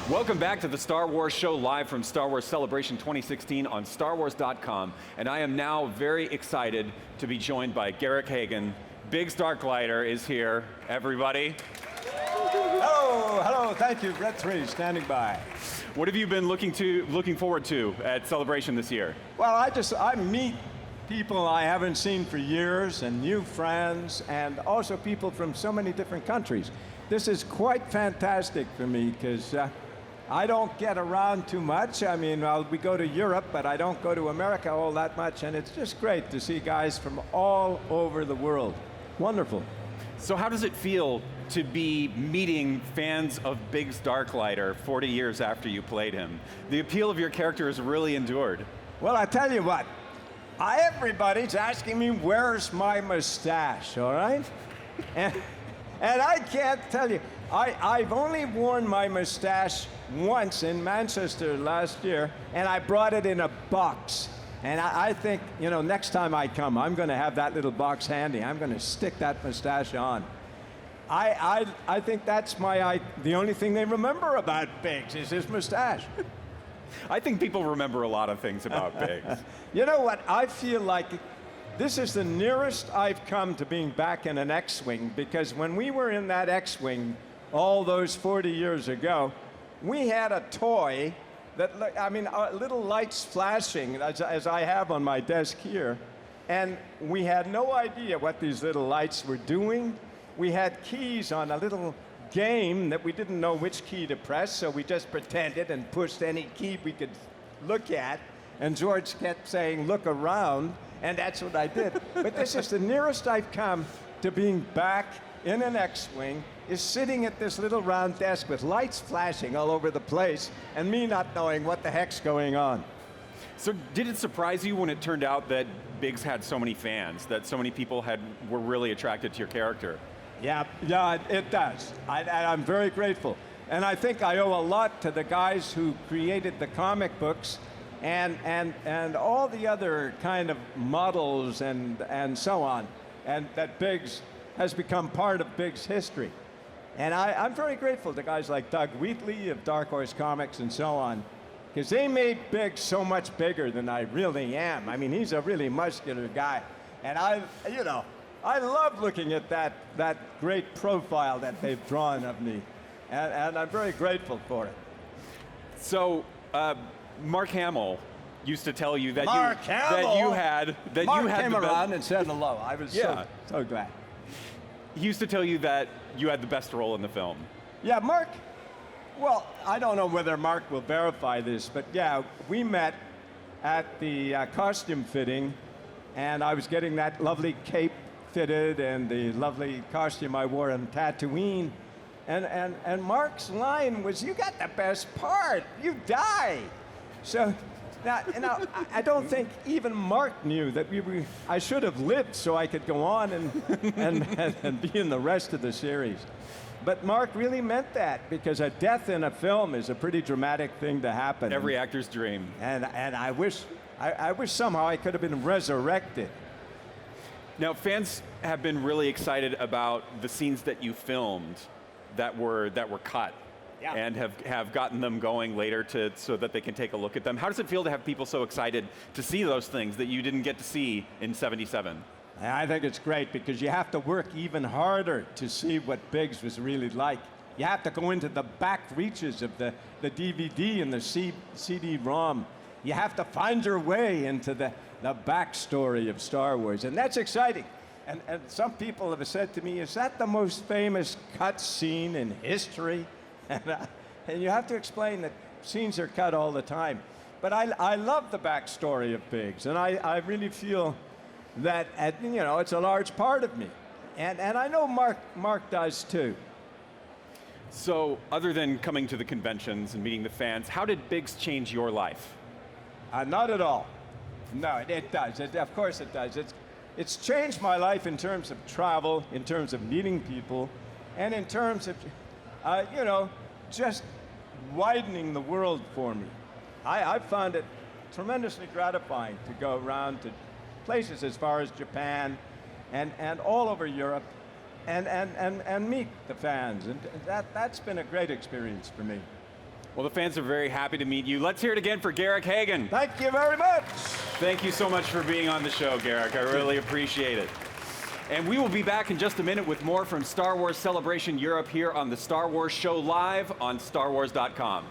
Welcome back to the Star Wars Show, live from Star Wars Celebration 2016 on StarWars.com. And I am now very excited to be joined by Garrick Hagon. Biggs Darklighter is here, everybody. Hello, thank you. Red 3, standing by. What have you been looking forward to at Celebration this year? Well, I meet people I haven't seen for years and new friends, and also people from so many different countries. This is quite fantastic for me because I don't get around too much. I mean, we go to Europe, but I don't go to America all that much, and it's just great to see guys from all over the world. Wonderful. So how does it feel to be meeting fans of Biggs Darklighter 40 years after you played him? The appeal of your character has really endured. Well, I tell you what, everybody's asking me where's my mustache, all right? And I can't tell you, I've only worn my mustache once in Manchester last year, and I brought it in a box. And I think, next time I come, I'm going to have that little box handy. I'm going to stick that mustache on. I think that's the only thing they remember about Biggs is his mustache. I think people remember a lot of things about Biggs. You know what? I feel like this is the nearest I've come to being back in an X-Wing, because when we were in that X-Wing all those 40 years ago, we had a toy that, little lights flashing, as I have on my desk here, and we had no idea what these little lights were doing. We had keys on a little game that we didn't know which key to press, so we just pretended and pushed any key we could look at, and George kept saying, "Look around," and that's what I did. But this is the nearest I've come to being back in an X-Wing, is sitting at this little round desk with lights flashing all over the place and me not knowing what the heck's going on. So did it surprise you when it turned out that Biggs had so many fans, that so many people were really attracted to your character? Yeah, it does. I'm very grateful. And I think I owe a lot to the guys who created the comic books and all the other kind of models and so on, and that Biggs has become part of Biggs' history. And I'm very grateful to guys like Doug Wheatley of Dark Horse Comics and so on, because they made Biggs so much bigger than I really am. I mean, he's a really muscular guy. And I love looking at that great profile that they've drawn of me. And I'm very grateful for it. So, Mark Hamill used to tell you that Mark came around and said hello. I was so glad. He used to tell you that you had the best role in the film. Yeah, Mark, well, I don't know whether Mark will verify this, but yeah, we met at the costume fitting, and I was getting that lovely cape fitted and the lovely costume I wore on Tatooine. And Mark's line was, "You got the best part, you die." So now I don't think even Mark knew that I should have lived so I could go on and be in the rest of the series. But Mark really meant that, because a death in a film is a pretty dramatic thing to happen. Every actor's dream. And I wish somehow I could have been resurrected. Now, fans have been really excited about the scenes that you filmed that were cut. Yeah. And have gotten them going later so that they can take a look at them. How does it feel to have people so excited to see those things that you didn't get to see in '77? I think it's great, because you have to work even harder to see what Biggs was really like. You have to go into the back reaches of the DVD and the CD-ROM. You have to find your way into the backstory of Star Wars, and that's exciting. And some people have said to me, "Is that the most famous cut scene in history?" And you have to explain that scenes are cut all the time. But I love the backstory of Biggs, and I really feel that it's a large part of me. And I know Mark does too. So other than coming to the conventions and meeting the fans, how did Biggs change your life? Not at all. No, it does. Of course it does. It's changed my life in terms of travel, in terms of meeting people, and in terms of just widening the world for me. I found it tremendously gratifying to go around to places as far as Japan and all over Europe and meet the fans. And that's been a great experience for me. Well, the fans are very happy to meet you. Let's hear it again for Garrick Hagon. Thank you very much. Thank you so much for being on the show, Garrick. I really appreciate it. And we will be back in just a minute with more from Star Wars Celebration Europe here on the Star Wars Show live on StarWars.com.